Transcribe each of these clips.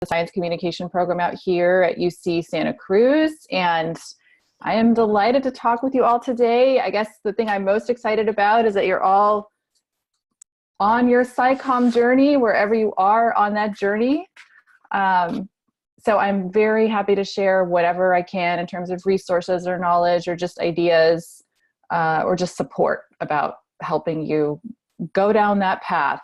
the science communication program out here at UC Santa Cruz, and I am delighted to talk with you all today. I guess the thing I'm most excited about is that you're all on your SciComm journey, wherever you are on that journey. So I'm very happy to share whatever I can in terms of resources or knowledge or just ideas or just support about helping you go down that path.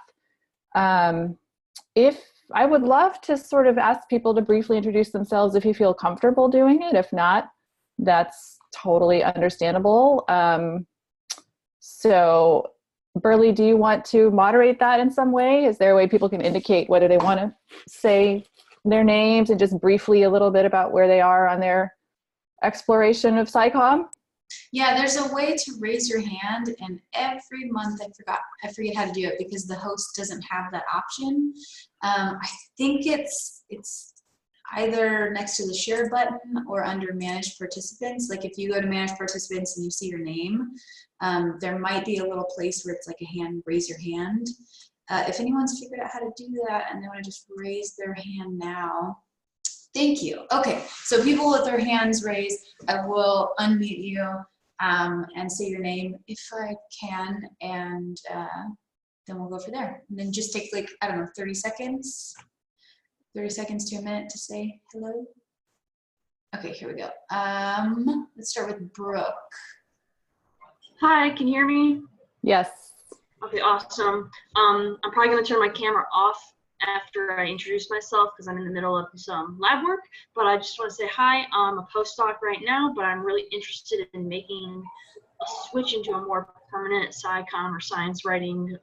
If I would love to sort of ask people to briefly introduce themselves if you feel comfortable doing it. If not, that's totally understandable. So Burley, do you want to moderate that in some way? Is there a way people can indicate whether they want to say their names and just briefly a little bit about where they are on their exploration of SciComm? Yeah, there's a way to raise your hand, and every month I forget how to do it because the host doesn't have that option. I think it's either next to the share button or under manage participants. Like if you go to manage participants and you see your name, there might be a little place where it's like a hand, raise your hand. If anyone's figured out how to do that and they want to just raise their hand now. Thank you. Okay, so people with their hands raised, I will unmute you and say your name if I can, and then we'll go for there. And then just take like, I don't know, 30 seconds. 30 seconds to a minute to say hello. Okay, here we go. Let's start with Brooke. Hi, can you hear me? Yes. Okay, awesome. I'm probably going to turn my camera off after I introduce myself because I'm in the middle of some lab work, but I just want to say hi. I'm a postdoc right now, but I'm really interested in making a switch into a more permanent SciComm or science writing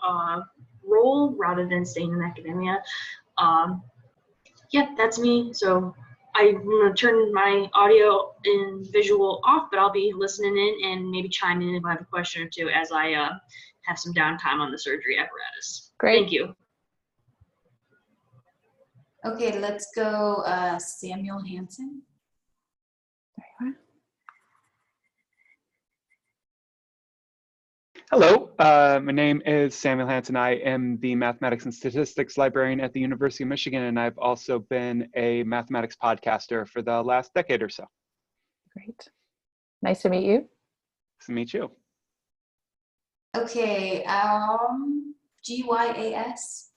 role rather than staying in academia. Yeah, that's me. So I'm going to turn my audio and visual off, but I'll be listening in and maybe chime in if I have a question or two as I have some downtime on the surgery apparatus. Great. Thank you. Okay, let's go Samuel Hansen. There you are. Hello, my name is Samuel Hansen. I am the Mathematics and Statistics Librarian at the University of Michigan, and I've also been a mathematics podcaster for the last decade or so. Great. Nice to meet you. Nice to meet you. Okay, GYAS.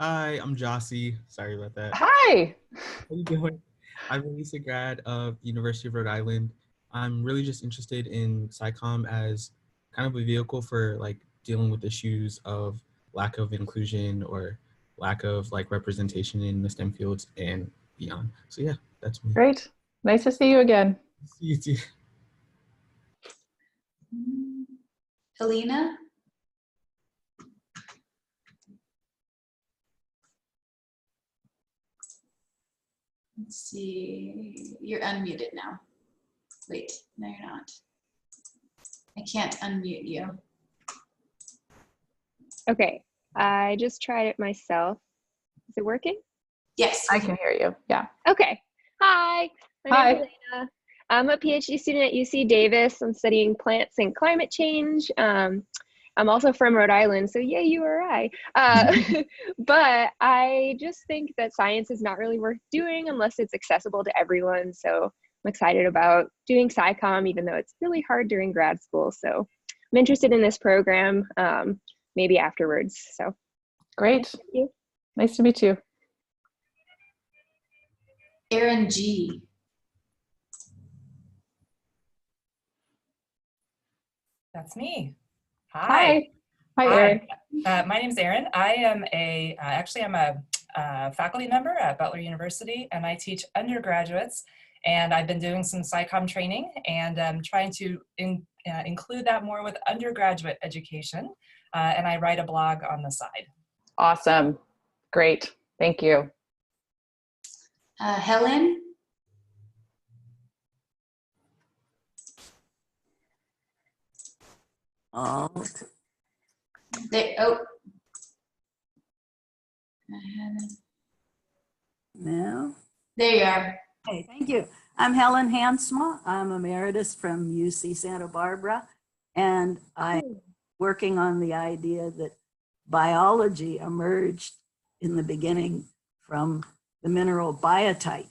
Hi, I'm Jossie. Sorry about that. Hi. How you doing? I'm a recent grad of the University of Rhode Island. I'm really just interested in SciComm as kind of a vehicle for like dealing with issues of lack of inclusion or lack of like representation in the STEM fields and beyond. So yeah, that's me. Great. Nice to see you again. See you too. Helena. Let's see, you're unmuted now. Wait, no you're not. I can't unmute you. Okay, I just tried it myself. Is it working? Yes. I can hear you. Yeah. Okay. Hi. My name is Elena. I'm a PhD student at UC Davis. I'm studying plants and climate change. I'm also from Rhode Island, so yay, URI. But I just think that science is not really worth doing unless it's accessible to everyone. So I'm excited about doing SciComm, even though it's really hard during grad school. So I'm interested in this program, maybe afterwards. So Great. thank you. Nice to meet you. Erin G. That's me. Hi. Hi, Erin. My name is Erin. I am actually I'm a faculty member at Butler University, and I teach undergraduates. And I've been doing some SciComm training, and I'm trying to include that more with undergraduate education. And I write a blog on the side. Awesome. Great. Thank you. Helen. Oh. There, oh. No. There you are. Okay, thank you. I'm Helen Hansma. I'm emeritus from UC Santa Barbara, and I'm working on the idea that biology emerged in the beginning from the mineral biotite.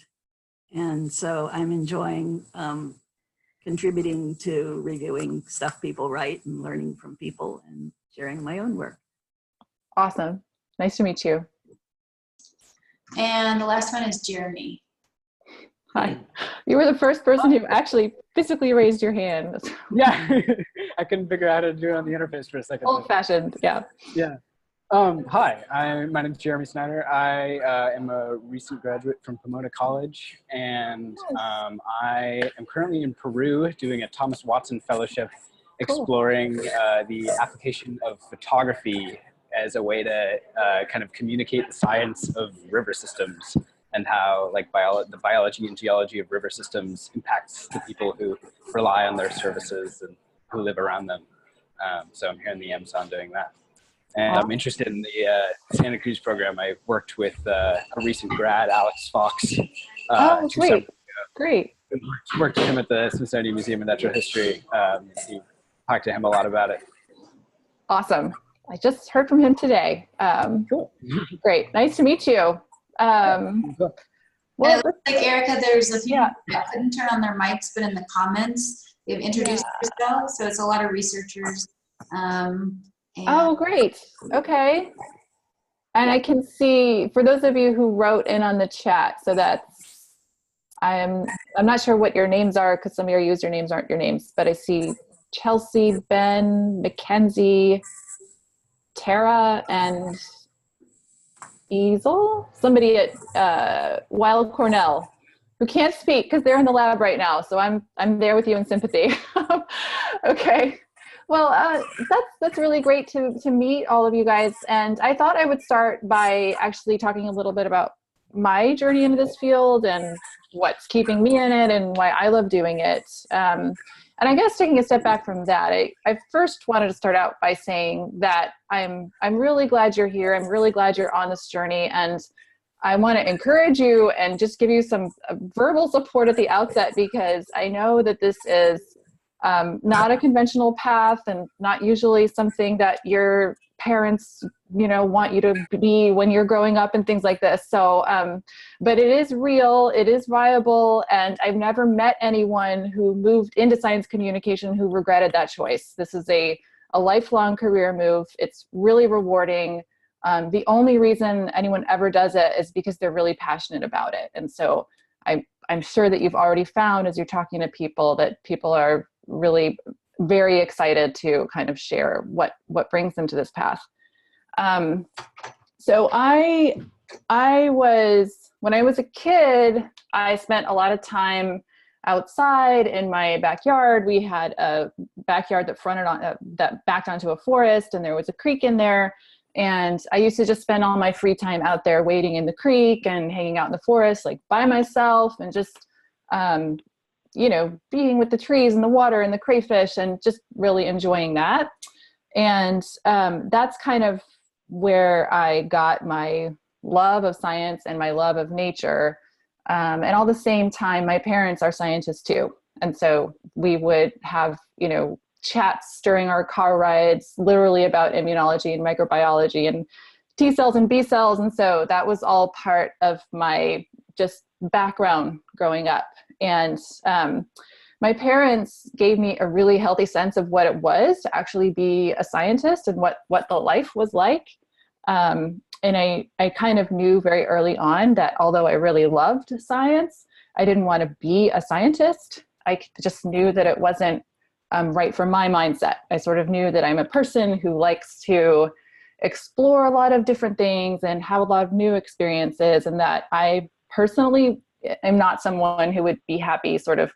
And so I'm enjoying contributing to reviewing stuff people write and learning from people and sharing my own work. Awesome. Nice to meet you. And the last one is Jeremy. Hi. You were the first person who actually physically raised your hand. Yeah, I couldn't figure out how to do it on the interface for a second. Old-fashioned, yeah. Yeah. Hi, my name is Jeremy Snyder. I am a recent graduate from Pomona College, and I am currently in Peru doing a Thomas Watson Fellowship, exploring the application of photography as a way to kind of communicate the science of river systems and how like the biology and geology of river systems impacts the people who rely on their services and who live around them. So I'm here in the Amazon doing that. And I'm interested in the Santa Cruz program. I worked with a recent grad, Alex Fox. Great. Worked with him at the Smithsonian Museum of Natural History. He talked to him a lot about it. Awesome. I just heard from him today. Cool. Great. Nice to meet you. Well, it looks like Erica, there's a few that couldn't turn on their mics, but in the comments, they've introduced themselves. So it's a lot of researchers. Oh, great. Okay. And I can see, for those of you who wrote in on the chat, so that's, I'm not sure what your names are because some of your usernames aren't your names, but I see Chelsea, Ben, Mackenzie, Tara, and Easel, somebody at Weill Cornell, who can't speak because they're in the lab right now. So I'm there with you in sympathy. Okay. Well, that's really great to meet all of you guys. And I thought I would start by actually talking a little bit about my journey into this field and what's keeping me in it and why I love doing it. And I guess taking a step back from that, I first wanted to start out by saying that I'm really glad you're here. I'm really glad you're on this journey. And I want to encourage you and just give you some verbal support at the outset, because I know that this is not a conventional path and not usually something that your parents, want you to be when you're growing up and things like this. So, but it is real, it is viable. And I've never met anyone who moved into science communication who regretted that choice. This is a lifelong career move. It's really rewarding. The only reason anyone ever does it is because they're really passionate about it. And so I'm sure that you've already found, as you're talking to people, that people are really very excited to kind of share what brings them to this path. So when I was a kid, I spent a lot of time outside in my backyard. We had a backyard that backed onto a forest, and there was a creek in there. And I used to just spend all my free time out there wading in the creek and hanging out in the forest, like by myself, and just, being with the trees and the water and the crayfish and just really enjoying that. And that's kind of where I got my love of science and my love of nature. And all the same time, my parents are scientists too. And so we would have, chats during our car rides, literally about immunology and microbiology and T cells and B cells. And so that was all part of my just background growing up. And my parents gave me a really healthy sense of what it was to actually be a scientist and what the life was like. And I kind of knew very early on that although I really loved science, I didn't want to be a scientist. I just knew that it wasn't right for my mindset. I sort of knew that I'm a person who likes to explore a lot of different things and have a lot of new experiences, and that I personally am not someone who would be happy sort of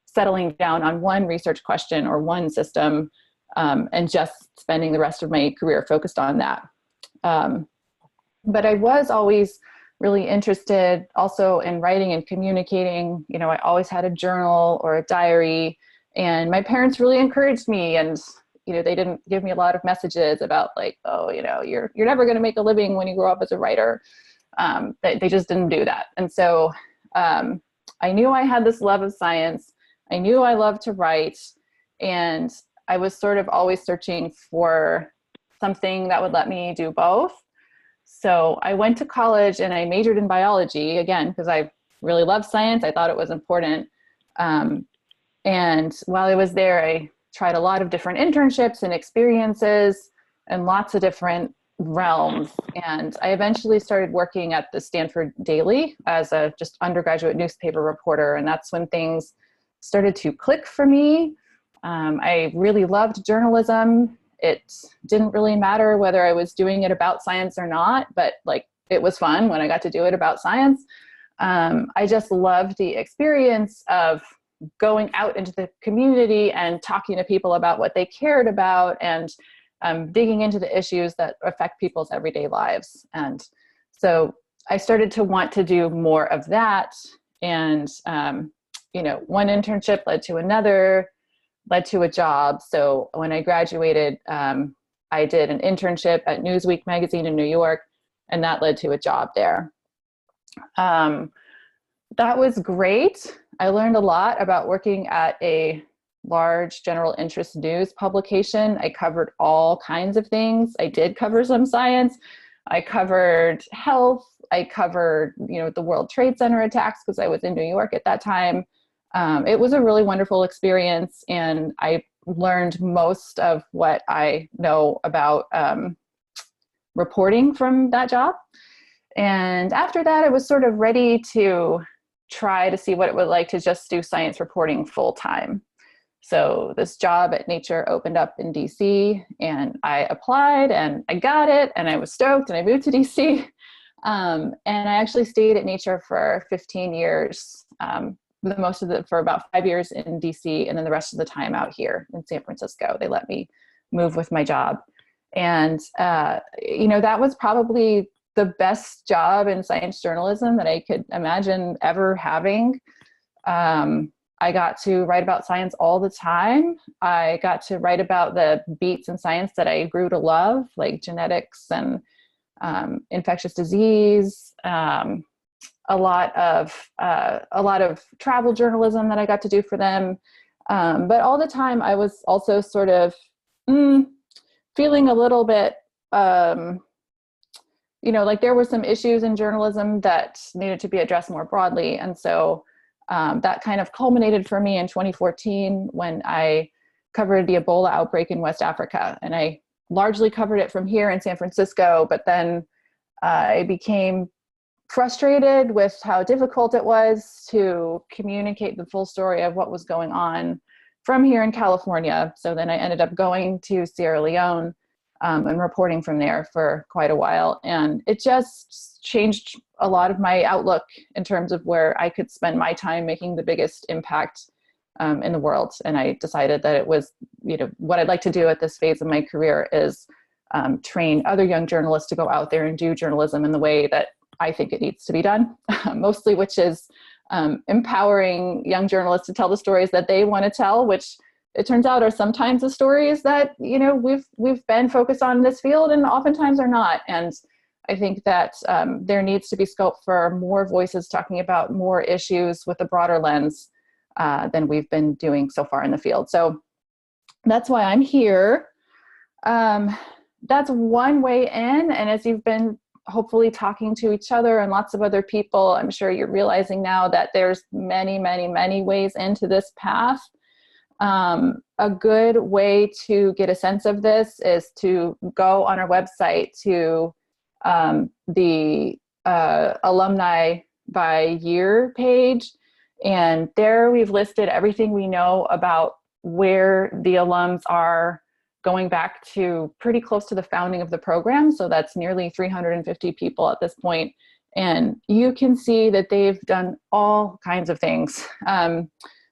settling down on one research question or one system and just spending the rest of my career focused on that. But I was always really interested also in writing and communicating. I always had a journal or a diary, and my parents really encouraged me. And, they didn't give me a lot of messages about like, oh, you're never going to make a living when you grow up as a writer. They just didn't do that. And so I knew I had this love of science. I knew I loved to write. And I was sort of always searching for something that would let me do both. So I went to college and I majored in biology again, because I really love science. I thought it was important. And while I was there, I tried a lot of different internships and experiences and lots of different realms. And I eventually started working at the Stanford Daily as a just undergraduate newspaper reporter. And that's when things started to click for me. I really loved journalism. It didn't really matter whether I was doing it about science or not, but like it was fun when I got to do it about science. I just loved the experience of going out into the community and talking to people about what they cared about, and digging into the issues that affect people's everyday lives. And so I started to want to do more of that. And, you know, one internship led to another, led to a job. So when I graduated, I did an internship at Newsweek magazine in New York, and that led to a job there. That was great. I learned a lot about working at a large general interest news publication. I covered all kinds of things. I did cover some science. I covered health. I covered, you know, the World Trade Center attacks because I was in New York at that time. It was a really wonderful experience, and I learned most of what I know about reporting from that job. And after that, I was sort of ready to try to see what it would like to just do science reporting full time. So this job at Nature opened up in DC, and I applied and I got it, and I was stoked, and I moved to DC. And I actually stayed at Nature for 15 years, for about 5 years in DC, and then the rest of the time out here in San Francisco. They let me move with my job. And, you know, that was probably the best job in science journalism that I could imagine ever having. I got to write about science all the time. I got to write about the beats in science that I grew to love, like genetics and infectious disease, a lot of travel journalism that I got to do for them. But all the time I was also sort of feeling a little bit, you know, like there were some issues in journalism that needed to be addressed more broadly. And so that kind of culminated for me in 2014 when I covered the Ebola outbreak in West Africa. And I largely covered it from here in San Francisco, but then I became frustrated with how difficult it was to communicate the full story of what was going on from here in California. So then I ended up going to Sierra Leone and reporting from there for quite a while. And it just changed a lot of my outlook in terms of where I could spend my time making the biggest impact in the world. And I decided that it was, you know, what I'd like to do at this phase of my career is train other young journalists to go out there and do journalism in the way that I think it needs to be done, mostly, which is empowering young journalists to tell the stories that they want to tell, which it turns out are sometimes the stories that, you know, we've been focused on in this field and oftentimes are not. And I think that there needs to be scope for more voices talking about more issues with a broader lens than we've been doing so far in the field. So that's why I'm here. That's one way in. And as you've been hopefully talking to each other and lots of other people, I'm sure you're realizing now that there's many, many, many ways into this path. A good way to get a sense of this is to go on our website to the alumni by year page. And there we've listed everything we know about where the alums are going back to pretty close to the founding of the program. So that's nearly 350 people at this point. And you can see that they've done all kinds of things.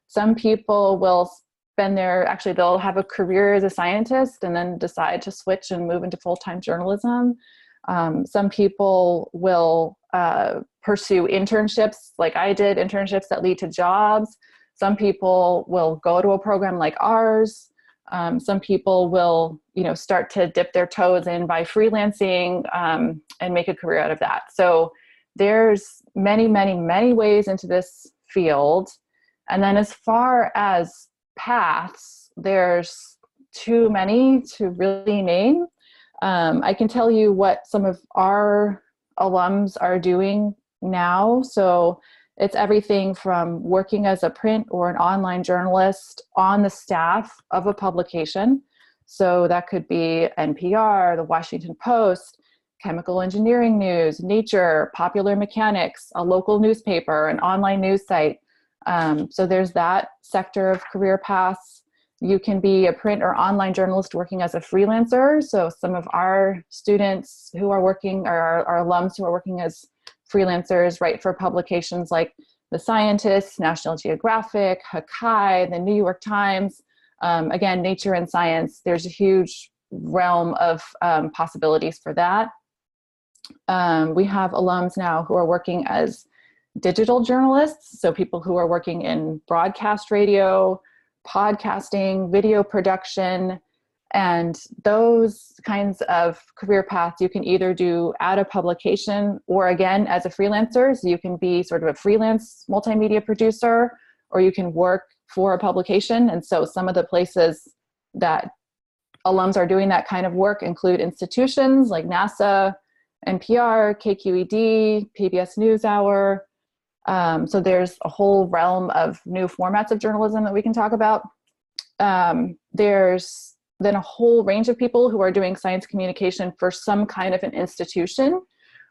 Some people will spend they'll have a career as a scientist and then decide to switch and move into full-time journalism. Some people will pursue internships like I did, internships that lead to jobs. Some people will go to a program like ours. Some people will, you know, start to dip their toes in by freelancing and make a career out of that. So there's many, many, many ways into this field. And then as far as paths, there's too many to really name. I can tell you what some of our alums are doing now. So it's everything from working as a print or an online journalist on the staff of a publication. So that could be NPR, the Washington Post, Chemical Engineering News, Nature, Popular Mechanics, a local newspaper, an online news site. So there's that sector of career paths. You can be a print or online journalist working as a freelancer. So some of our students who are working, or our alums who are working as freelancers, write for publications like The Scientist, National Geographic, Hakai, the New York Times. Again, Nature and Science, there's a huge realm of possibilities for that. We have alums now who are working as digital journalists, so people who are working in broadcast radio, podcasting, video production, and those kinds of career paths you can either do at a publication or, again, as a freelancer. So you can be sort of a freelance multimedia producer, or you can work for a publication. And so some of the places that alums are doing that kind of work include institutions like NASA, NPR, KQED, PBS NewsHour. So there's a whole realm of new formats of journalism that we can talk about. There's then a whole range of people who are doing science communication for some kind of an institution,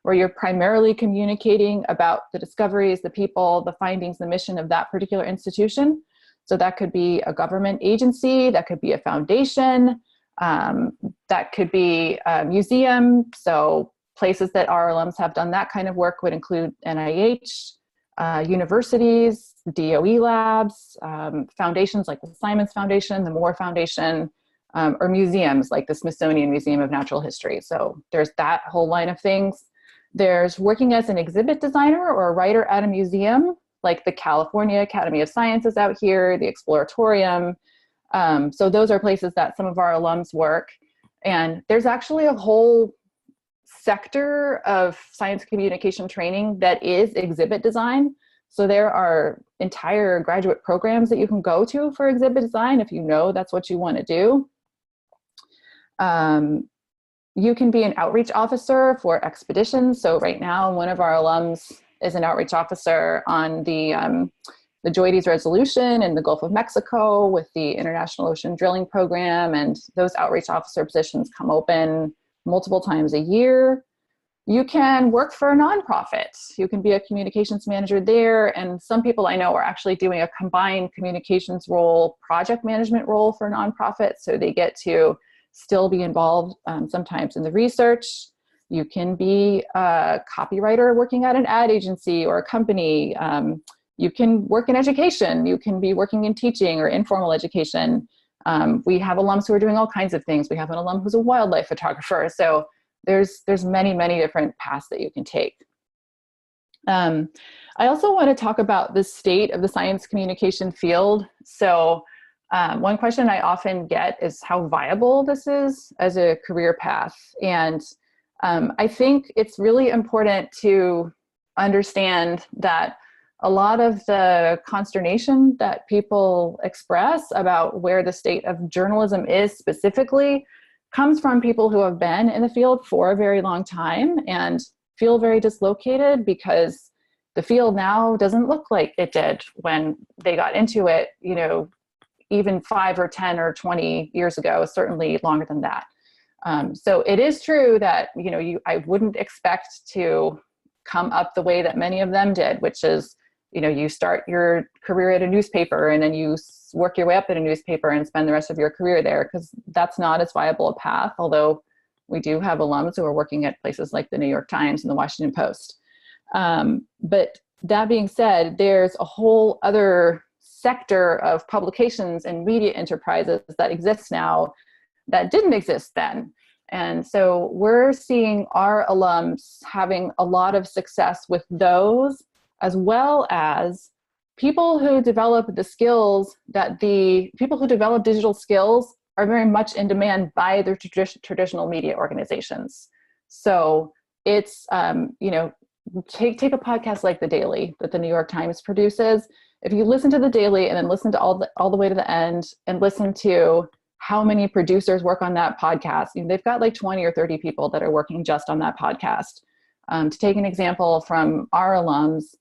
where you're primarily communicating about the discoveries, the people, the findings, the mission of that particular institution. So that could be a government agency, that could be a foundation, that could be a museum. So places that our alums have done that kind of work would include NIH, universities, DOE labs, foundations like the Simons Foundation, the Moore Foundation, or museums like the Smithsonian Museum of Natural History. So there's that whole line of things. There's working as an exhibit designer or a writer at a museum, like the California Academy of Sciences out here, the Exploratorium. So those are places that some of our alums work. And there's actually a whole sector of science communication training that is exhibit design. So there are entire graduate programs that you can go to for exhibit design if you know that's what you want to do. You can be an outreach officer for expeditions. So right now, one of our alums is an outreach officer on the JOIDES resolution in the Gulf of Mexico with the International Ocean Drilling Program, and those outreach officer positions come open multiple times a year. You can work for a nonprofit. You can be a communications manager there, and some people I know are actually doing a combined communications role, project management role for nonprofits, so they get to still be involved sometimes in the research. You can be a copywriter working at an ad agency or a company. You can work in education. You can be working in teaching or informal education. We have alums who are doing all kinds of things. We have an alum who's a wildlife photographer. So there's many, many different paths that you can take. I also want to talk about the state of the science communication field. So one question I often get is how viable this is as a career path. And I think it's really important to understand that a lot of the consternation that people express about where the state of journalism is specifically comes from people who have been in the field for a very long time and feel very dislocated because the field now doesn't look like it did when they got into it, you know, even 5 or 10 or 20 years ago, certainly longer than that. So it is true that, you know, I wouldn't expect to come up the way that many of them did, which is, you know, you start your career at a newspaper and then you work your way up at a newspaper and spend the rest of your career there, because that's not as viable a path, although we do have alums who are working at places like the New York Times and the Washington Post. But that being said, there's a whole other sector of publications and media enterprises that exists now that didn't exist then. And so we're seeing our alums having a lot of success with those, as well as people who develop the skills that the people who develop digital skills are very much in demand by their traditional media organizations. So it's, you know, take a podcast like The Daily that the New York Times produces. If you listen to The Daily and then listen to all the way to the end and listen to how many producers work on that podcast. They've got like 20 or 30 people that are working just on that podcast. To take an example from our alums,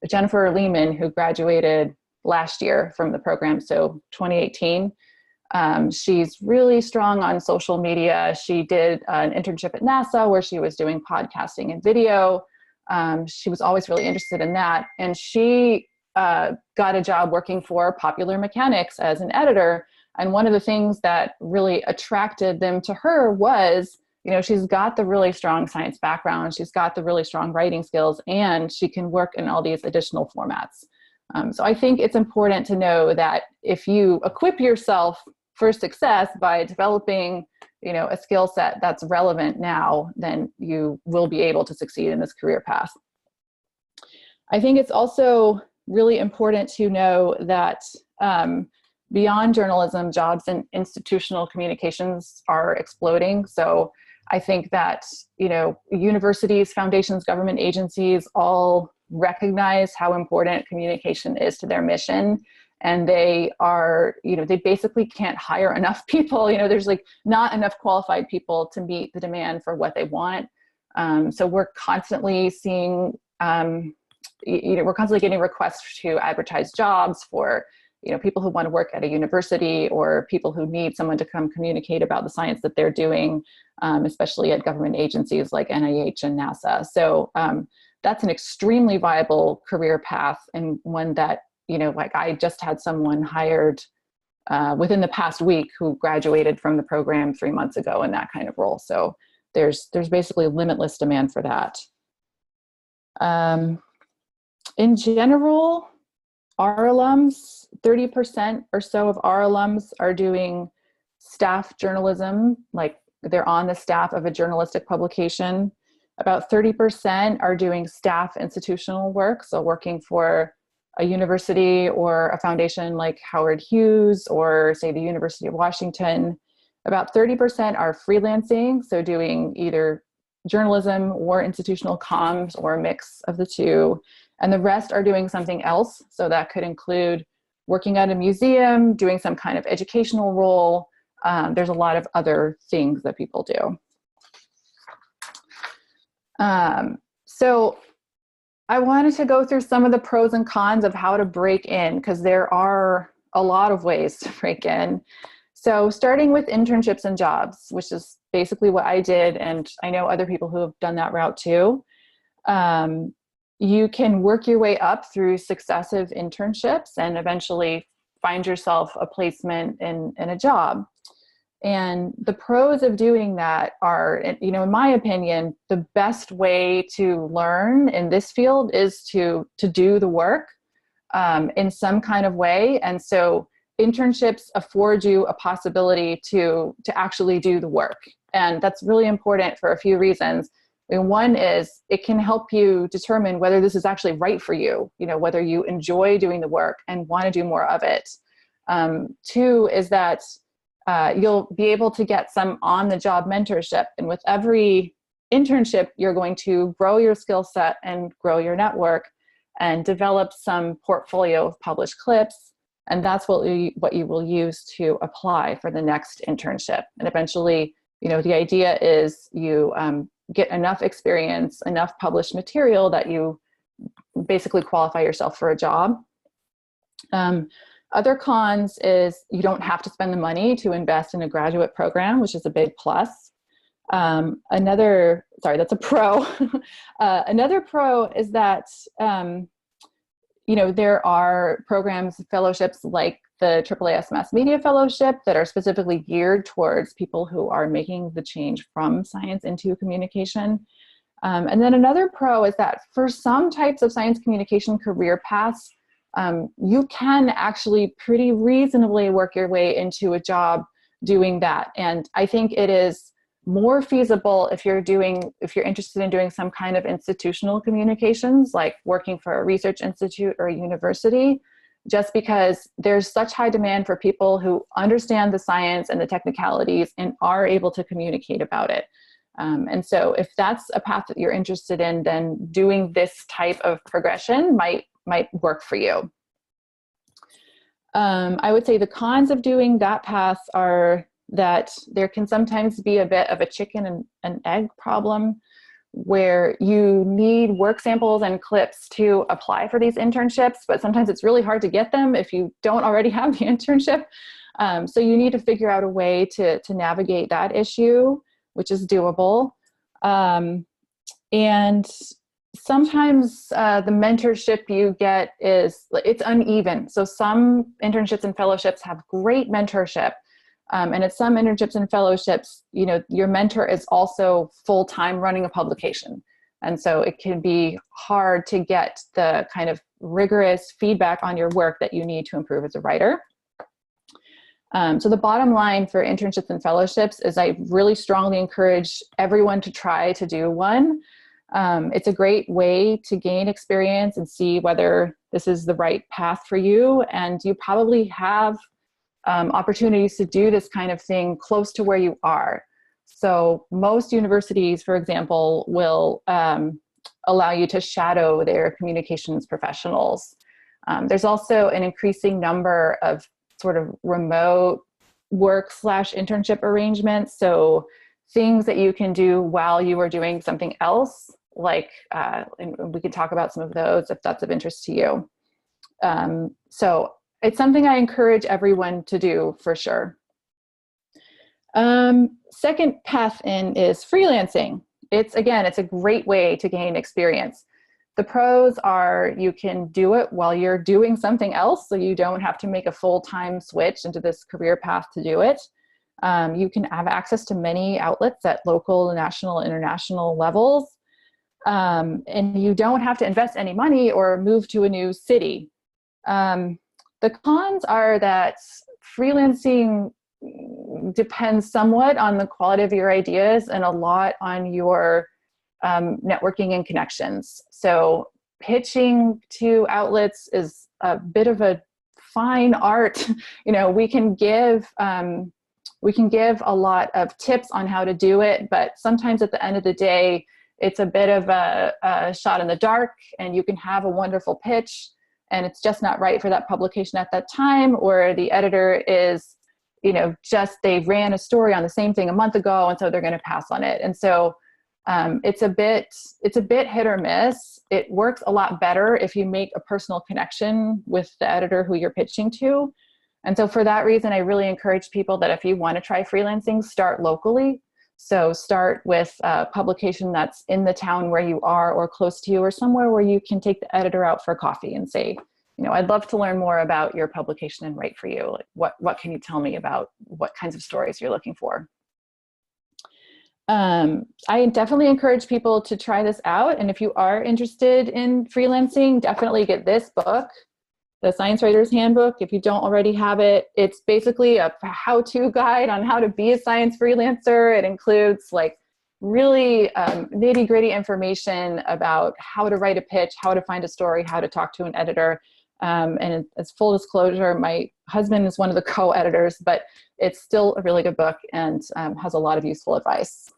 Jennifer Lehman, who graduated last year from the program, so 2018, she's really strong on social media. She did an internship at NASA where she was doing podcasting and video. She was always really interested in that. And she got a job working for Popular Mechanics as an editor. And one of the things that really attracted them to her was, she's got the really strong science background, she's got the really strong writing skills, and she can work in all these additional formats. So I think it's important to know that if you equip yourself for success by developing, a skill set that's relevant now, then you will be able to succeed in this career path. I think it's also really important to know that beyond journalism, jobs in institutional communications are exploding. So I think that, universities, foundations, government agencies all recognize how important communication is to their mission. And they are, they basically can't hire enough people. There's like not enough qualified people to meet the demand for what they want. So we're constantly seeing, we're constantly getting requests to advertise jobs for, people who want to work at a university or people who need someone to come communicate about the science that they're doing, especially at government agencies like NIH and NASA. So that's an extremely viable career path, and one that, like I just had someone hired within the past week who graduated from the program 3 months ago in that kind of role. So there's basically limitless demand for that. In general, our alums, 30% or so of our alums are doing staff journalism, like they're on the staff of a journalistic publication. About 30% are doing staff institutional work, so working for a university or a foundation like Howard Hughes or say the University of Washington. About 30% are freelancing, so doing either journalism or institutional comms or a mix of the two. And the rest are doing something else. So that could include working at a museum, doing some kind of educational role. There's a lot of other things that people do. So I wanted to go through some of the pros and cons of how to break in, because there are a lot of ways to break in. So starting with internships and jobs, which is basically what I did, and I know other people who have done that route too. You can work your way up through successive internships and eventually find yourself a placement in a job. And the pros of doing that are, in my opinion, the best way to learn in this field is to do the work in some kind of way. And so internships afford you a possibility to actually do the work. And that's really important for a few reasons. One is it can help you determine whether this is actually right for you, whether you enjoy doing the work and want to do more of it. Two is that you'll be able to get some on-the-job mentorship. And with every internship, you're going to grow your skill set and grow your network and develop some portfolio of published clips. And that's what you will use to apply for the next internship. And eventually, the idea is you get enough experience, enough published material that you basically qualify yourself for a job. Other cons is you don't have to spend the money to invest in a graduate program, which is a big plus. That's a pro. Another pro is that, there are programs, fellowships like the AAAS Mass Media Fellowship that are specifically geared towards people who are making the change from science into communication. And then another pro is that for some types of science communication career paths, you can actually pretty reasonably work your way into a job doing that. And I think it is more feasible if you're interested in doing some kind of institutional communications, like working for a research institute or a university, just because there's such high demand for people who understand the science and the technicalities and are able to communicate about it. And so if that's a path that you're interested in, then doing this type of progression might work for you. I would say the cons of doing that path are that there can sometimes be a bit of a chicken and an egg problem, where you need work samples and clips to apply for these internships, but sometimes it's really hard to get them if you don't already have the internship. So you need to figure out a way to navigate that issue, which is doable. And sometimes the mentorship you get it's uneven. So some internships and fellowships have great mentorship. And at some internships and fellowships, your mentor is also full-time running a publication. And so it can be hard to get the kind of rigorous feedback on your work that you need to improve as a writer. So the bottom line for internships and fellowships is I really strongly encourage everyone to try to do one. It's a great way to gain experience and see whether this is the right path for you. And you probably have opportunities to do this kind of thing close to where you are. So most universities, for example, will allow you to shadow their communications professionals. There's also an increasing number of sort of remote work/internship arrangements. So things that you can do while you are doing something else, like, and we can talk about some of those if that's of interest to you. So it's something I encourage everyone to do for sure. Second path in is freelancing. It's a great way to gain experience. The pros are you can do it while you're doing something else, so you don't have to make a full-time switch into this career path to do it. You can have access to many outlets at local, national, international levels. And you don't have to invest any money or move to a new city. The cons are that freelancing depends somewhat on the quality of your ideas and a lot on your networking and connections. So pitching to outlets is a bit of a fine art. We can give a lot of tips on how to do it, but sometimes at the end of the day, it's a bit of a shot in the dark, and you can have a wonderful pitch and it's just not right for that publication at that time, or the editor is, they ran a story on the same thing a month ago, and so they're going to pass on it. And so it's a bit hit or miss. It works a lot better if you make a personal connection with the editor who you're pitching to. And so for that reason, I really encourage people that if you want to try freelancing, start locally. So start with a publication that's in the town where you are or close to you, or somewhere where you can take the editor out for coffee and say, I'd love to learn more about your publication and write for you. Like, what can you tell me about what kinds of stories you're looking for? I definitely encourage people to try this out. And if you are interested in freelancing, definitely get this book, The Science Writer's Handbook. If you don't already have it, it's basically a how-to guide on how to be a science freelancer. It includes really nitty-gritty information about how to write a pitch, how to find a story, how to talk to an editor. And as full disclosure, my husband is one of the co-editors, but it's still a really good book and has a lot of useful advice.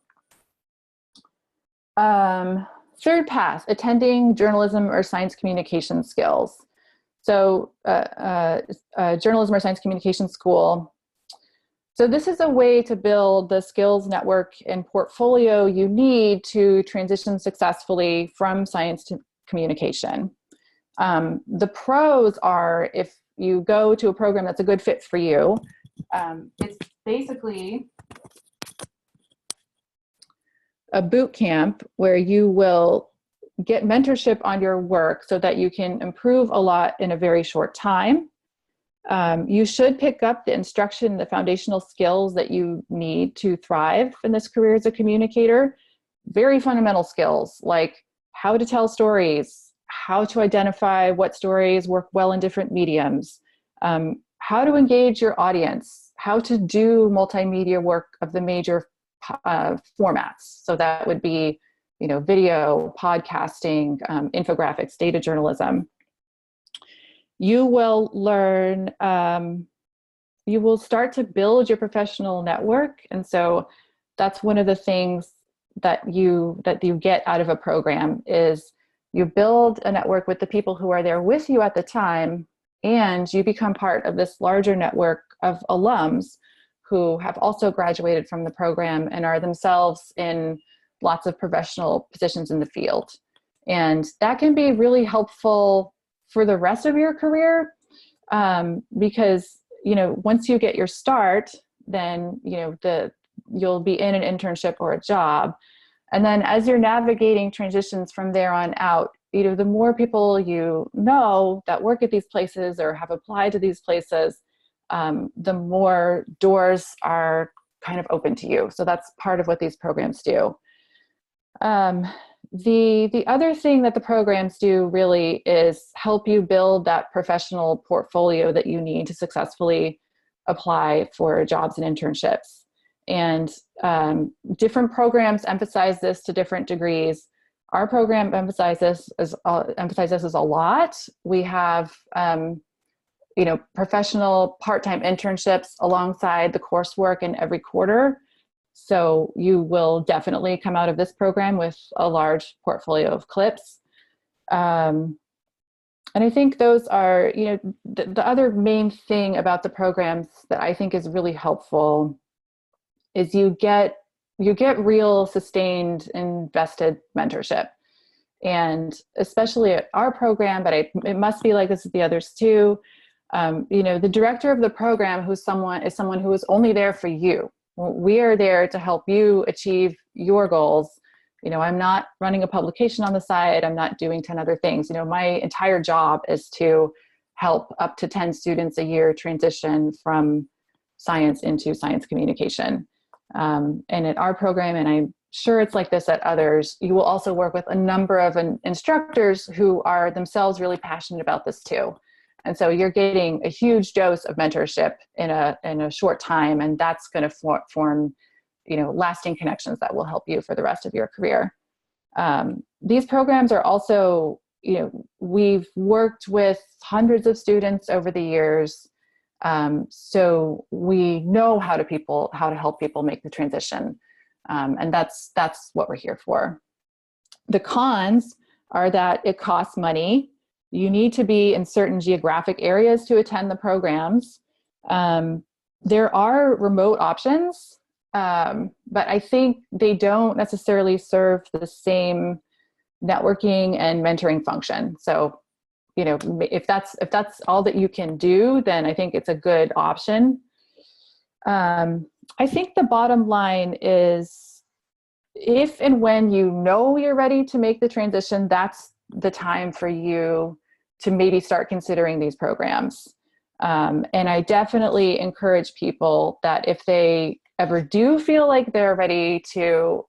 Third path, attending journalism or science communication skills. So journalism or science communication school. So this is a way to build the skills network and portfolio you need to transition successfully from science to communication. The pros are if you go to a program that's a good fit for you, it's basically a boot camp where you will get mentorship on your work so that you can improve a lot in a very short time. You should pick up the instruction, the foundational skills that you need to thrive in this career as a communicator. Very fundamental skills like how to tell stories, how to identify what stories work well in different mediums, how to engage your audience, how to do multimedia work of the major formats. So that would be, video, podcasting, infographics, data journalism. You will learn, you will start to build your professional network. And so that's one of the things that you get out of a program is you build a network with the people who are there with you at the time, and you become part of this larger network of alums who have also graduated from the program and are themselves in lots of professional positions in the field. And that can be really helpful for the rest of your career, because, you know, once you get your start, then, you know, you'll be in an internship or a job. And then as you're navigating transitions from there on out, you know, the more people you know that work at these places or have applied to these places, the more doors are kind of open to you. So that's part of what these programs do. The other thing that the programs do really is help you build that professional portfolio that you need to successfully apply for jobs and internships. And different programs emphasize this to different degrees. Our program emphasizes this a lot. We have you know, professional part-time internships alongside the coursework in every quarter. So you will definitely come out of this program with a large portfolio of clips. And I think those are, you know, the other main thing about the programs that I think is really helpful is you get real sustained invested mentorship. And especially at our program, but it must be like this at the others too. You know, the director of the program is someone who is only there for you. We are there to help you achieve your goals. You know, I'm not running a publication on the side. I'm not doing 10 other things. You know, my entire job is to help up to 10 students a year transition from science into science communication. And at our program, and I'm sure it's like this at others, you will also work with a number of instructors who are themselves really passionate about this too. And so you're getting a huge dose of mentorship in a short time, and that's going to form, you know, lasting connections that will help you for the rest of your career. These programs are also, you know, we've worked with hundreds of students over the years, so we know how to help people make the transition, and that's what we're here for. The cons are that it costs money. You need to be in certain geographic areas to attend the programs. There are remote options, but I think they don't necessarily serve the same networking and mentoring function. So, you know, if that's all that you can do, then I think it's a good option. I think the bottom line is, if and when you know you're ready to make the transition, that's the time for you to maybe start considering these programs. And I definitely encourage people that if they ever do feel like they're ready to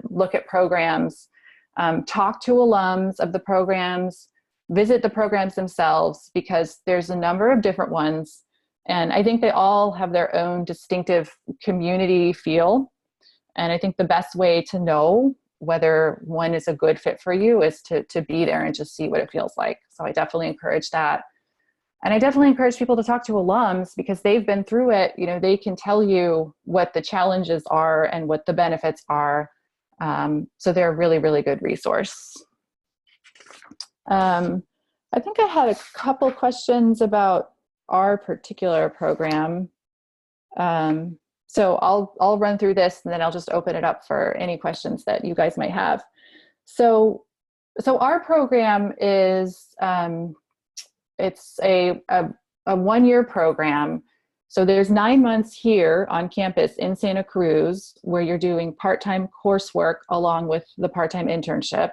look at programs, talk to alums of the programs, visit the programs themselves, because there's a number of different ones. And I think they all have their own distinctive community feel. And I think the best way to know whether one is a good fit for you is to be there and just see what it feels like. So I definitely encourage that. And I definitely encourage people to talk to alums, because they've been through it. You know, they can tell you what the challenges are and what the benefits are. So they're a really, really good resource. I think I had a couple questions about our particular program. So I'll run through this, and then I'll just open it up for any questions that you guys might have. So our program is, it's a 1-year program. So there's 9 months here on campus in Santa Cruz where you're doing part-time coursework along with the part-time internship.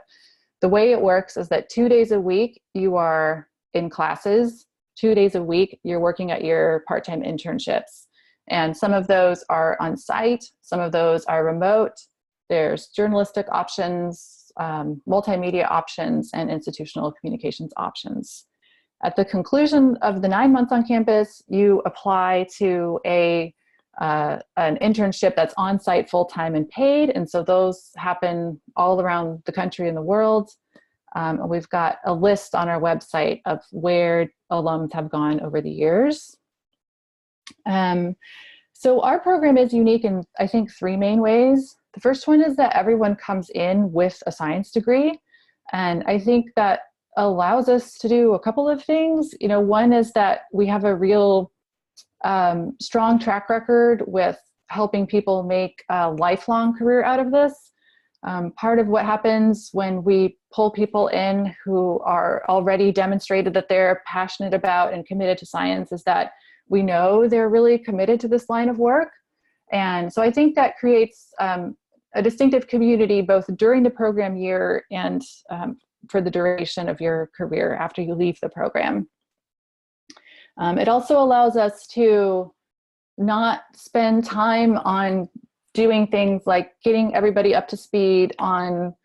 The way it works is that 2 days a week you are in classes, 2 days a week you're working at your part-time internships. And some of those are on site, some of those are remote. There's journalistic options, multimedia options, and institutional communications options. At the conclusion of the 9 months on campus, you apply to an internship that's on site, full-time, and paid. And so those happen all around the country and the world. And we've got a list on our website of where alums have gone over the years. So our program is unique in, I think, 3 main ways. The first one is that everyone comes in with a science degree. And I think that allows us to do a couple of things. You know, one is that we have a real strong track record with helping people make a lifelong career out of this. Part of what happens when we pull people in who are already demonstrated that they're passionate about and committed to science is that we know they're really committed to this line of work. And so I think that creates a distinctive community both during the program year and for the duration of your career after you leave the program. It also allows us to not spend time on doing things like getting everybody up to speed on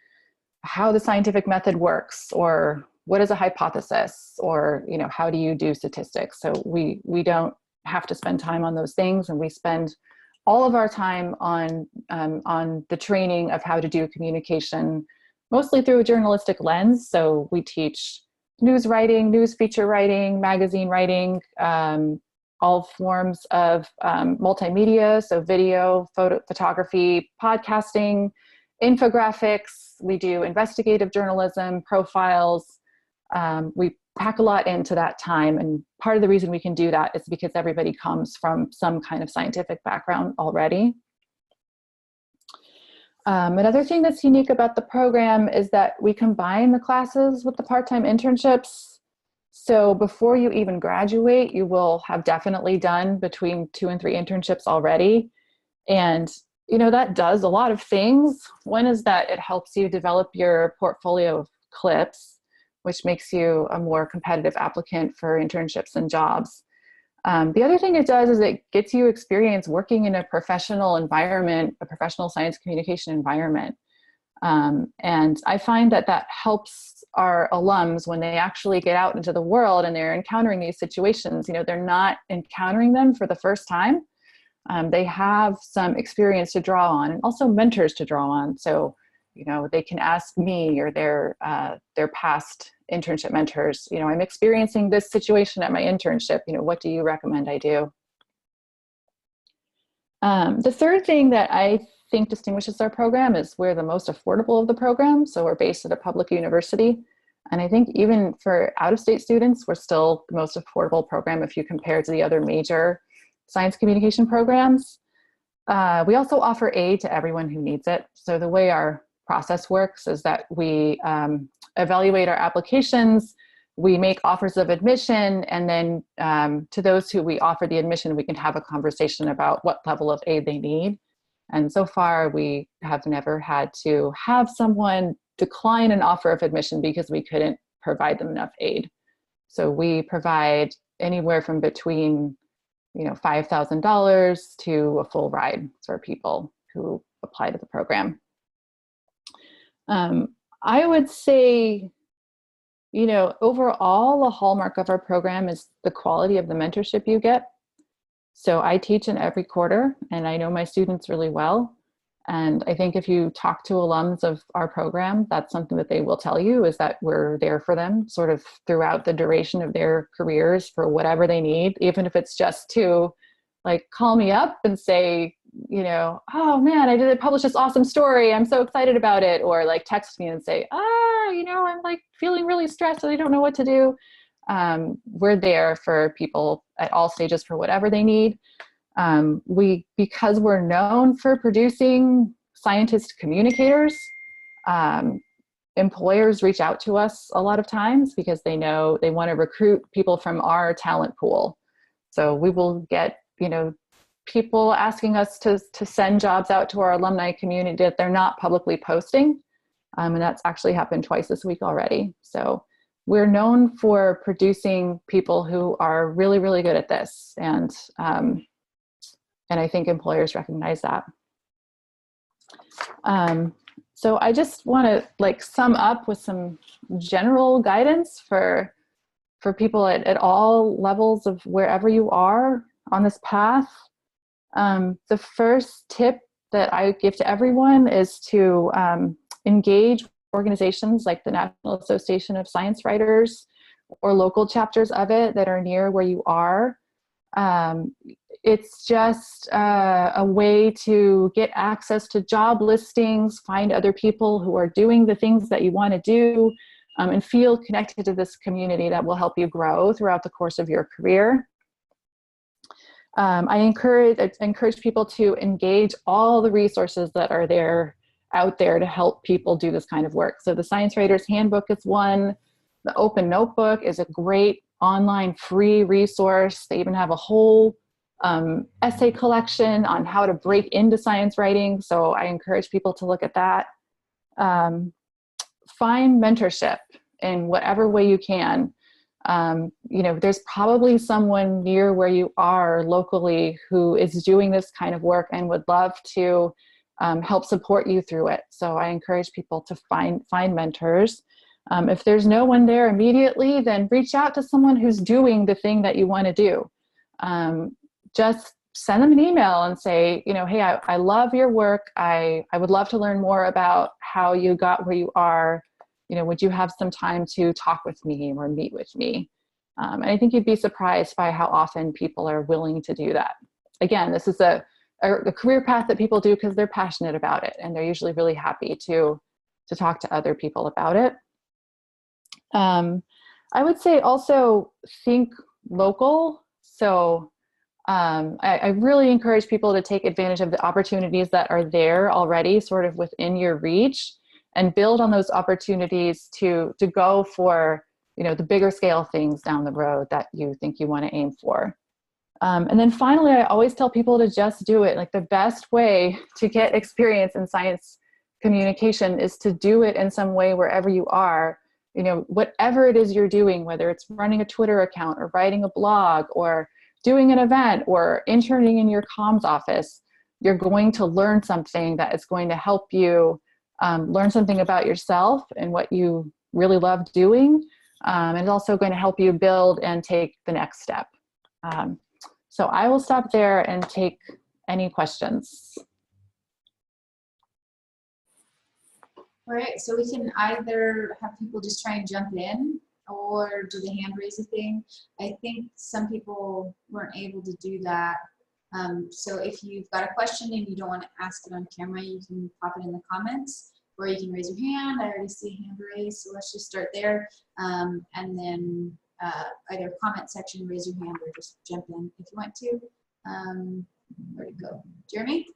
how the scientific method works, or what is a hypothesis, or, you know, how do you do statistics. So we don't have to spend time on those things, and we spend all of our time on the training of how to do communication, mostly through a journalistic lens. So we teach news writing, news feature writing, magazine writing, all forms of multimedia, so video, photography, podcasting, infographics. We do investigative journalism, profiles. We pack a lot into that time. And part of the reason we can do that is because everybody comes from some kind of scientific background already. Another thing that's unique about the program is that we combine the classes with the part-time internships. So before you even graduate, you will have definitely done between 2 and 3 internships already. And, you know, that does a lot of things. One is that it helps you develop your portfolio of clips, which makes you a more competitive applicant for internships and jobs. The other thing it does is it gets you experience working in a professional environment, a professional science communication environment. And I find that that helps our alums when they actually get out into the world and they're encountering these situations. You know, they're not encountering them for the first time. They have some experience to draw on, and also mentors to draw on. So, you know, they can ask me or their past internship mentors, you know, I'm experiencing this situation at my internship, you know, what do you recommend I do? The third thing that I think distinguishes our program is we're the most affordable of the program. So we're based at a public university. And I think even for out-of-state students, we're still the most affordable program if you compare to the other major science communication programs. We also offer aid to everyone who needs it. So the way our process works is that we evaluate our applications, we make offers of admission, and then to those who we offer the admission, we can have a conversation about what level of aid they need. And so far, we have never had to have someone decline an offer of admission because we couldn't provide them enough aid. So we provide anywhere from between, you know, $5,000 to a full ride for people who apply to the program. I would say, you know, overall, a hallmark of our program is the quality of the mentorship you get. So I teach in every quarter, and I know my students really well. And I think if you talk to alums of our program, that's something that they will tell you, is that we're there for them sort of throughout the duration of their careers for whatever they need, even if it's just to like call me up and say, you know, oh man, I did publish this awesome story, I'm so excited about it. Or like text me and say, you know, I'm like feeling really stressed and I don't know what to do. We're there for people at all stages for whatever they need. Because we're known for producing scientist communicators, employers reach out to us a lot of times because they know they want to recruit people from our talent pool. So we will get, you know, people asking us to send jobs out to our alumni community that they're not publicly posting. And that's actually happened twice this week already. So we're known for producing people who are really, really good at this. And I think employers recognize that. So I just want to like sum up with some general guidance for people at all levels of wherever you are on this path. The first tip that I give to everyone is to engage organizations like the National Association of Science Writers or local chapters of it that are near where you are. It's just a way to get access to job listings, find other people who are doing the things that you want to do, and feel connected to this community that will help you grow throughout the course of your career. I encourage people to engage all the resources that are out there to help people do this kind of work. So the Science Writer's Handbook is one. The Open Notebook is a great online free resource. They even have a whole essay collection on how to break into science writing. So I encourage people to look at that. Find mentorship in whatever way you can. There's probably someone near where you are locally who is doing this kind of work and would love to help support you through it. So I encourage people to find mentors. If there's no one there immediately, then reach out to someone who's doing the thing that you want to do. Just send them an email and say, hey, I love your work. I would love to learn more about how you got where you are. Would you have some time to talk with me or meet with me? And I think you'd be surprised by how often people are willing to do that. Again, this is a career path that people do because they're passionate about it, and they're usually really happy to talk to other people about it. I would say also think local. So I really encourage people to take advantage of the opportunities that are there already sort of within your reach, and build on those opportunities to go for, the bigger scale things down the road that you think you want to aim for. And then finally, I always tell people to just do it. Like, the best way to get experience in science communication is to do it in some way wherever you are. Whatever it is you're doing, whether it's running a Twitter account or writing a blog or doing an event or interning in your comms office, you're going to learn something that is going to help you learn something about yourself and what you really love doing. And it's also going to help you build and take the next step. So I will stop there and take any questions. All right, so we can either have people just try and jump in or do the hand raising thing. I think some people weren't able to do that. So if you've got a question and you don't want to ask it on camera, you can pop it in the comments, or you can raise your hand. I already see a hand raised, so let's just start there. And then either comment section, raise your hand, or just jump in if you want to. Where'd it go? Jeremy?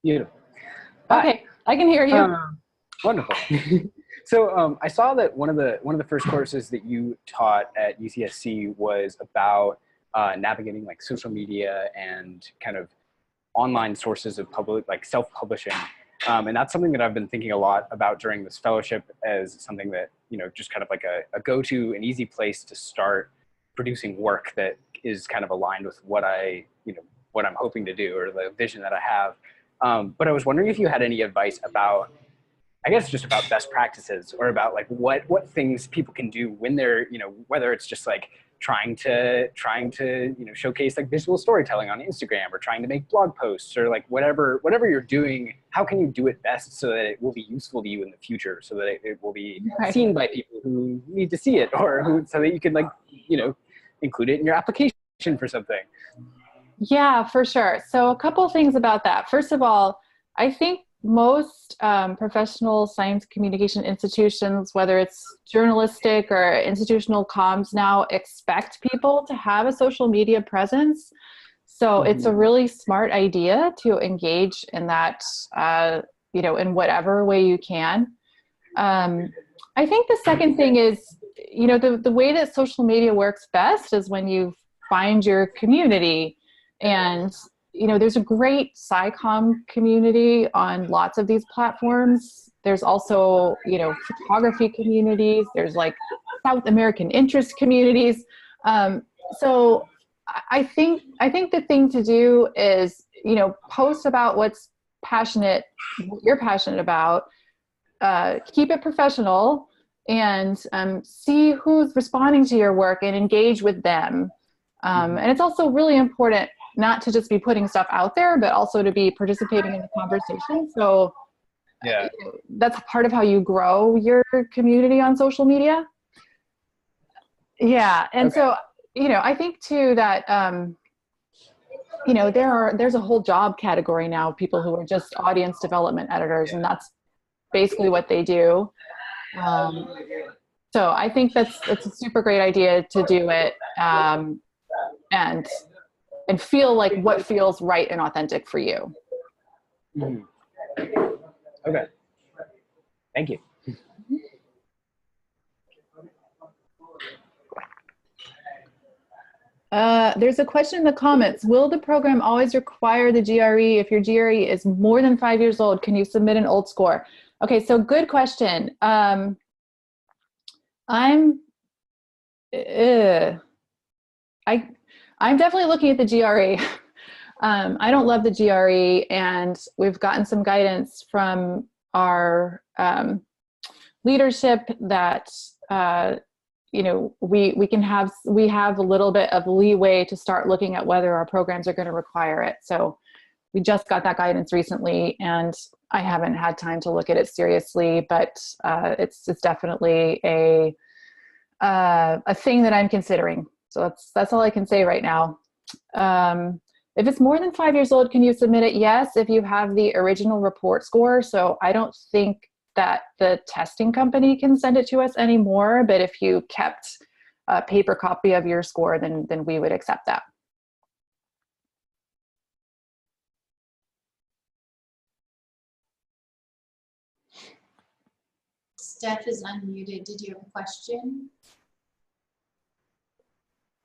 Beautiful. Okay, I can hear you. Wonderful. So I saw that one of the first courses that you taught at UCSC was about navigating like social media and kind of online sources of public, like self-publishing. And that's something that I've been thinking a lot about during this fellowship as something that, just kind of like a go-to, an easy place to start producing work that is kind of aligned with what what I'm hoping to do, or the vision that I have. But I was wondering if you had any advice about, I guess, just about best practices, or about like what things people can do when they're, whether it's just like trying to showcase like visual storytelling on Instagram, or trying to make blog posts, or like whatever you're doing, how can you do it best so that it will be useful to you in the future, so that it will be seen by people who need to see it, or so that you can like, include it in your application for something. Yeah, for sure. So a couple of things about that. First of all, I think most professional science communication institutions, whether it's journalistic or institutional comms now, expect people to have a social media presence. So it's a really smart idea to engage in that, in whatever way you can. I think the second thing is, the way that social media works best is when you find your community. And, there's a great Scicomm community on lots of these platforms. There's also, photography communities. There's like South American interest communities. So I think the thing to do is, post about what you're passionate about, keep it professional, and see who's responding to your work and engage with them. And it's also really important not to just be putting stuff out there, but also to be participating in the conversation. So yeah, that's part of how you grow your community on social media. Yeah. And so, I think too that there's a whole job category now, people who are just audience development editors, and that's basically what they do. So I think it's a super great idea to do it, and feel like what feels right and authentic for you. Mhm. Okay. Thank you. There's a question in the comments. Will the program always require the GRE? If your GRE is more than 5 years old, can you submit an old score? Okay, so good question. I'm definitely looking at the GRE. I don't love the GRE, and we've gotten some guidance from our leadership that we have a little bit of leeway to start looking at whether our programs are going to require it. So we just got that guidance recently, and I haven't had time to look at it seriously, but it's definitely a thing that I'm considering. So that's all I can say right now. If it's more than 5 years old, can you submit it? Yes, if you have the original report score. So I don't think that the testing company can send it to us anymore, but if you kept a paper copy of your score, then we would accept that. Steph is unmuted. Did you have a question?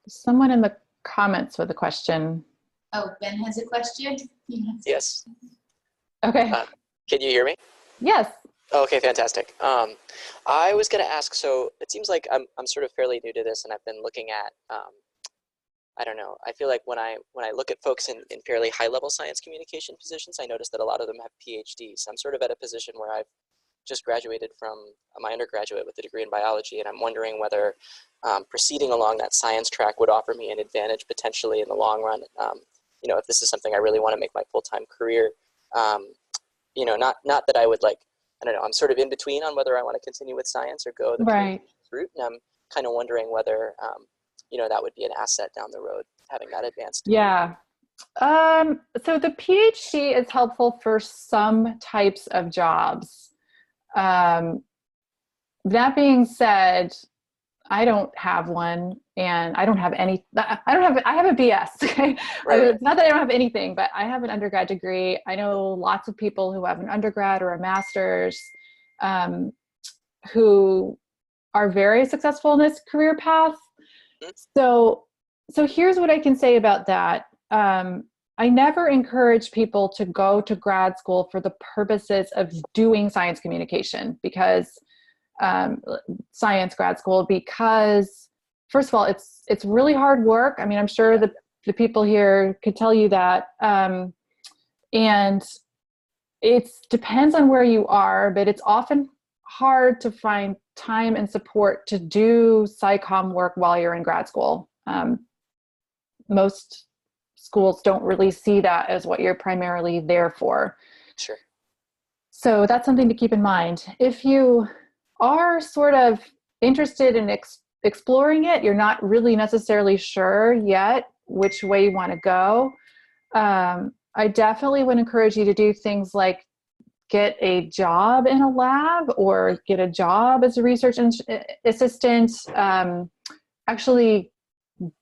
Someone in the comments with a question. Oh, Ben has a question? Yes. Okay. Can you hear me? Yes. Okay, fantastic. I was going to ask, so it seems like I'm sort of fairly new to this, and I've been looking at, I don't know, I feel like when I look at folks in fairly high-level science communication positions, I notice that a lot of them have PhDs. I'm sort of at a position where I've just graduated from my undergraduate with a degree in biology, and I'm wondering whether proceeding along that science track would offer me an advantage potentially in the long run. If this is something I really want to make my full-time career, not that I would I don't know, I'm sort of in between on whether I want to continue with science or go the right route, and I'm kind of wondering whether that would be an asset down the road, having that advanced degree. Yeah. So the PhD is helpful for some types of jobs. That being said, I don't have one, and I don't have any, I have a BS. Okay. Right. It's not that I don't have anything, but I have an undergrad degree. I know lots of people who have an undergrad or a master's, who are very successful in this career path. So here's what I can say about that. I never encourage people to go to grad school for the purposes of doing science communication, because science grad school, because first of all, it's really hard work. I mean, I'm sure the people here could tell you that. And it depends on where you are, but it's often hard to find time and support to do SciComm work while you're in grad school. Most schools don't really see that as what you're primarily there for. Sure. So that's something to keep in mind. If you are sort of interested in exploring it, you're not really necessarily sure yet which way you want to go, I definitely would encourage you to do things like get a job in a lab or get a job as a research assistant. Actually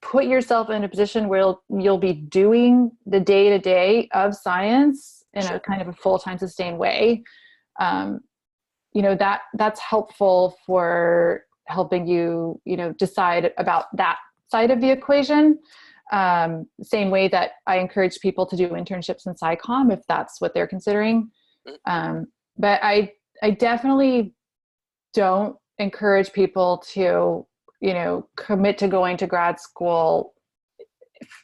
put yourself in a position where you'll be doing the day-to-day of science in a kind of a full-time sustained way. That's helpful for helping you, decide about that side of the equation. Same way that I encourage people to do internships in SciComm if that's what they're considering. But I definitely don't encourage people to, commit to going to grad school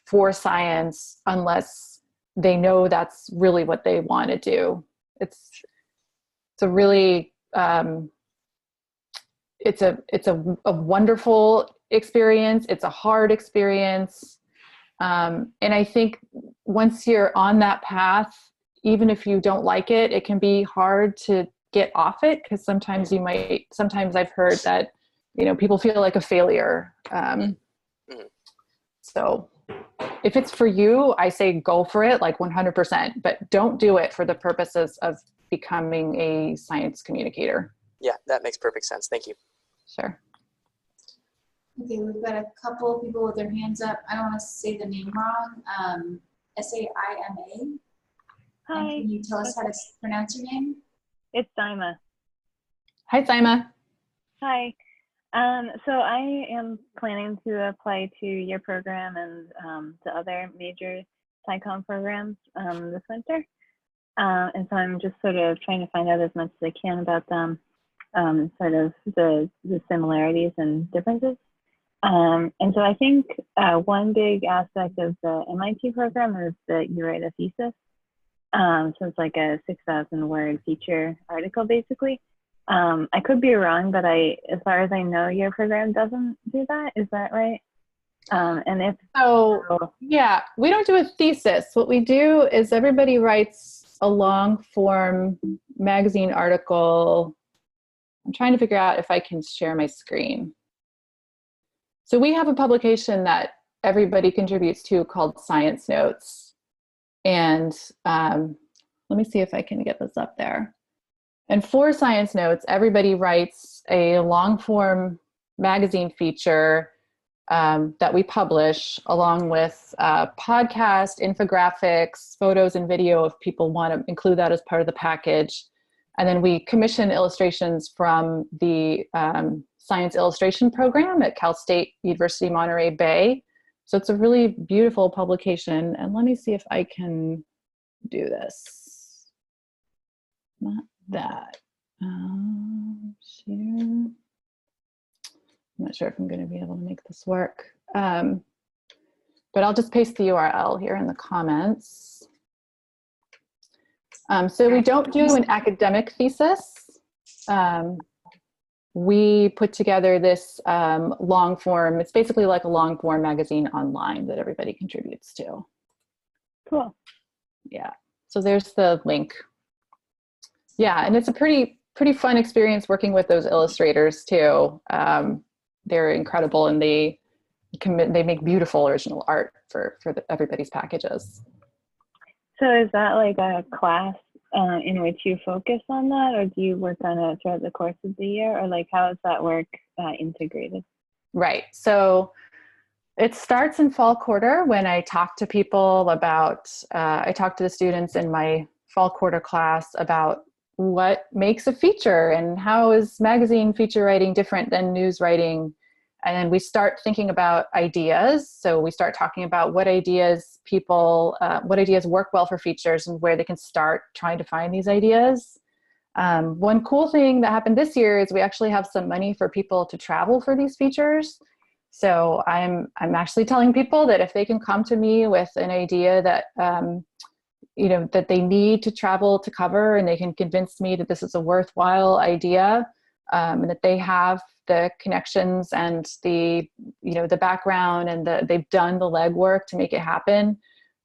for science unless they know that's really what they want to do. It's a really, it's a wonderful experience. It's a hard experience. And I think once you're on that path, even if you don't like it, it can be hard to get off it, because sometimes I've heard that, people feel like a failure. So if it's for you, I say go for it like 100%, but don't do it for the purposes of becoming a science communicator. Yeah, that makes perfect sense. Thank you. Sure. Okay, we've got a couple of people with their hands up. I don't want to say the name wrong. Saima. Hi. And can you tell us how to pronounce your name? It's Saima. Hi, Saima. Hi. So I am planning to apply to your program and to other major SciComm programs this winter. And so I'm just sort of trying to find out as much as I can about them, sort of the similarities and differences. And so I think one big aspect of the MIT program is that you write a thesis. So it's like a 6,000 word feature article, basically. I could be wrong, but as far as I know, your program doesn't do that. Is that right? And if so, yeah, we don't do a thesis. What we do is everybody writes a long form magazine article. I'm trying to figure out if I can share my screen. So we have a publication that everybody contributes to called Science Notes. And let me see if I can get this up there. And for Science Notes, everybody writes a long form magazine feature that we publish along with podcast, infographics, photos, and video if people want to include that as part of the package. And then we commission illustrations from the Science Illustration Program at Cal State University Monterey Bay. So it's a really beautiful publication. And let me see if I can do this. Not that. Share. I'm not sure if I'm going to be able to make this work. But I'll just paste the URL here in the comments. So we don't do an academic thesis. We put together this long form. It's basically like a long form magazine online that everybody contributes to. Cool. Yeah. So there's the link. Yeah, and it's a pretty fun experience working with those illustrators too. They're incredible, and they make beautiful original art for everybody's packages. So is that like a class in which you focus on that, or do you work on it throughout the course of the year, or like how is that work integrated? Right. So it starts in fall quarter when I talk to people about, I talk to the students in my fall quarter class about what makes a feature and how is magazine feature writing different than news writing. And then we start thinking about ideas. So we start talking about what ideas work well for features and where they can start trying to find these ideas. One cool thing that happened this year is we actually have some money for people to travel for these features. So I'm actually telling people that if they can come to me with an idea that that they need to travel to cover, and they can convince me that this is a worthwhile idea, and that they have the connections and the background and they've done the legwork to make it happen.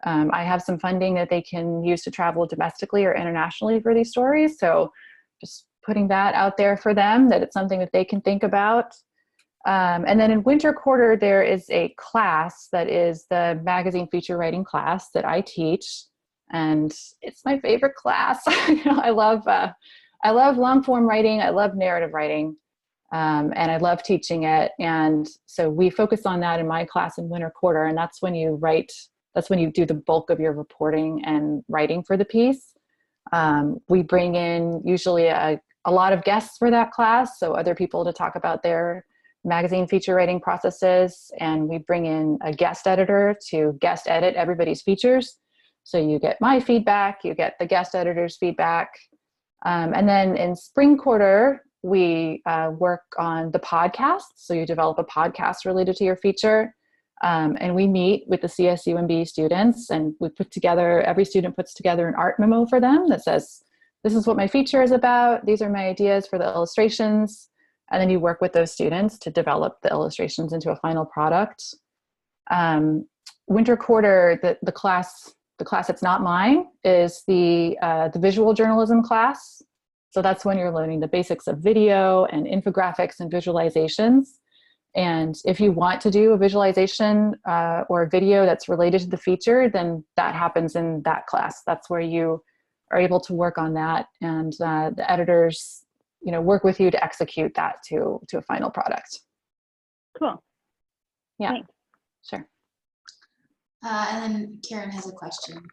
I have some funding that they can use to travel domestically or internationally for these stories. So just putting that out there for them, that it's something that they can think about. And then in winter quarter, there is a class that is the magazine feature writing class that I teach. And it's my favorite class. I love long form writing. I love narrative writing. And I love teaching it. And so we focus on that in my class in winter quarter. And that's when you do the bulk of your reporting and writing for the piece. We bring in usually a lot of guests for that class. So other people to talk about their magazine feature writing processes. And we bring in a guest editor to guest edit everybody's features. So you get my feedback, you get the guest editor's feedback. And then in spring quarter, we work on the podcast. So you develop a podcast related to your feature. And we meet with the CSUMB students, and every student puts together an art memo for them that says, this is what my feature is about. These are my ideas for the illustrations. And then you work with those students to develop the illustrations into a final product. Winter quarter, the class that's not mine is the visual journalism class. So that's when you're learning the basics of video and infographics and visualizations. And if you want to do a visualization or a video that's related to the feature, then that happens in that class. That's where you are able to work on that, and the editors, work with you to execute that to a final product. Cool. Yeah. Thanks. Sure. And then Karen has a question.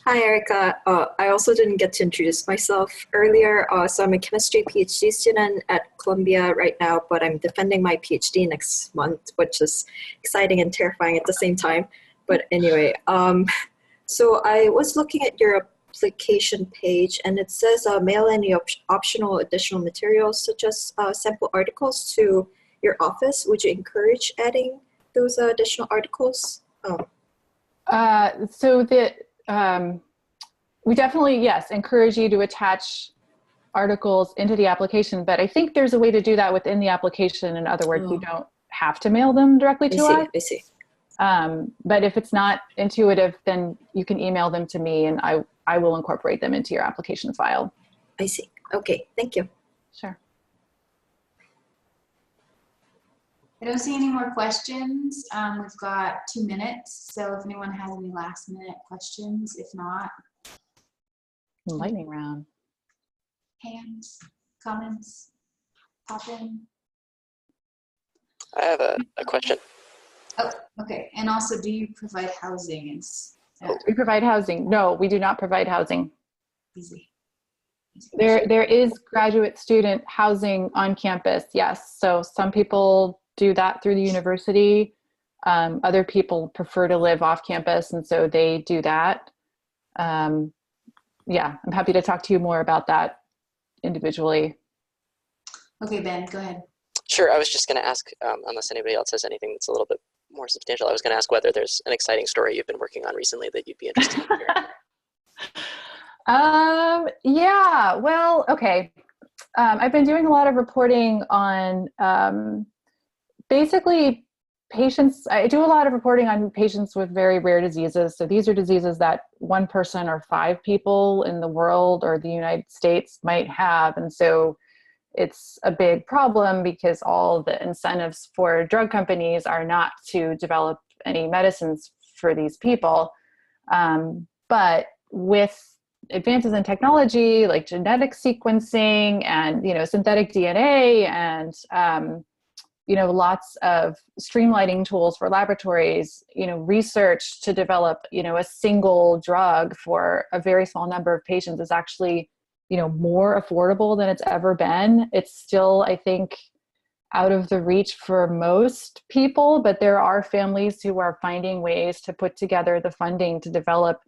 Hi, Erica. I also didn't get to introduce myself earlier. So I'm a chemistry PhD student at Columbia right now, but I'm defending my PhD next month, which is exciting and terrifying at the same time. But anyway, so I was looking at your application page, and it says mail any optional additional materials, such as sample articles, to your office. Would you encourage adding those additional articles? We definitely, yes, encourage you to attach articles into the application, but I think there's a way to do that within the application. In other words, you don't have to mail them directly to us. I see. But if it's not intuitive, then you can email them to me, and I will incorporate them into your application file. I see. Okay, thank you. Sure. I don't see any more questions. We've got 2 minutes, so if anyone has any last minute questions, if not. Lightning round. Hands, comments, pop in. I have a question. Oh, okay. And also, do you provide housing? We provide housing. No, we do not provide housing. Easy. There is graduate student housing on campus, yes. So some people do that through the university. Other people prefer to live off campus, and so they do that. Yeah, I'm happy to talk to you more about that individually. Okay, Ben, go ahead. Sure, I was just going to ask, unless anybody else has anything that's a little bit more substantial, I was going to ask whether there's an exciting story you've been working on recently that you'd be interested in hearing. Yeah, well, okay. I've been doing a lot of reporting on basically patients. I do a lot of reporting on patients with very rare diseases. So these are diseases that one person or 5 people in the world or the United States might have. And so it's a big problem because all the incentives for drug companies are not to develop any medicines for these people. But with advances in technology like genetic sequencing and synthetic DNA and lots of streamlining tools for laboratories, research to develop a single drug for a very small number of patients is actually more affordable than it's ever been. It's still, I think, out of the reach for most people, but there are families who are finding ways to put together the funding to develop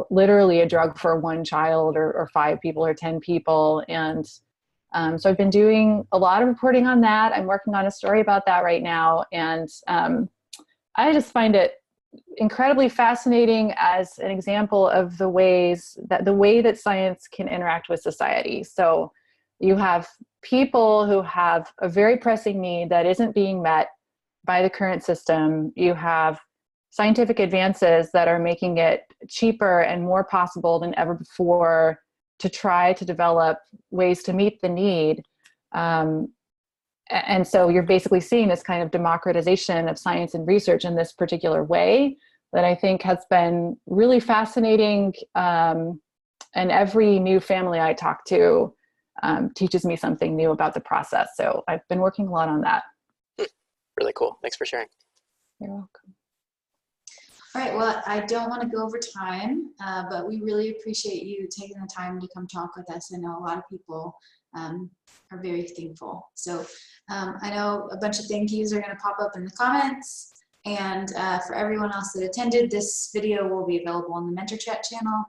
literally a drug for 1 child or 5 people or 10 people. And so I've been doing a lot of reporting on that. I'm working on a story about that right now. And I just find it incredibly fascinating as an example of the way that science can interact with society. So you have people who have a very pressing need that isn't being met by the current system. You have scientific advances that are making it cheaper and more possible than ever before to try to develop ways to meet the need. And so you're basically seeing this kind of democratization of science and research in this particular way that I think has been really fascinating. And every new family I talk to teaches me something new about the process. So I've been working a lot on that. Really cool. Thanks for sharing. You're welcome. All right, well, I don't want to go over time, but we really appreciate you taking the time to come talk with us. I know a lot of people are very thankful. So I know a bunch of thank yous are going to pop up in the comments. And for everyone else that attended, this video will be available on the Mentor Chat channel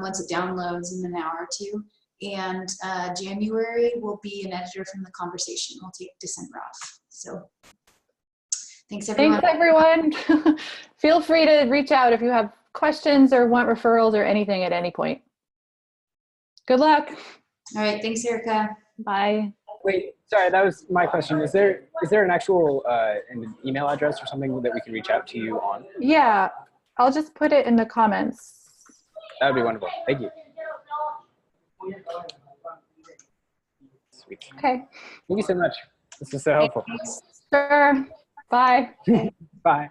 once it downloads in an hour or 2. And January will be an editor from the conversation. We'll take December off. So thanks, everyone. Thanks, everyone. Feel free to reach out if you have questions or want referrals or anything at any point. Good luck. All right. Thanks, Erica. Bye. Wait, sorry, that was my question. Is there an actual an email address or something that we can reach out to you on? Yeah, I'll just put it in the comments. That would be wonderful. Thank you. Sweet. Okay. Thank you so much. This is so helpful. Sure. Bye. Bye.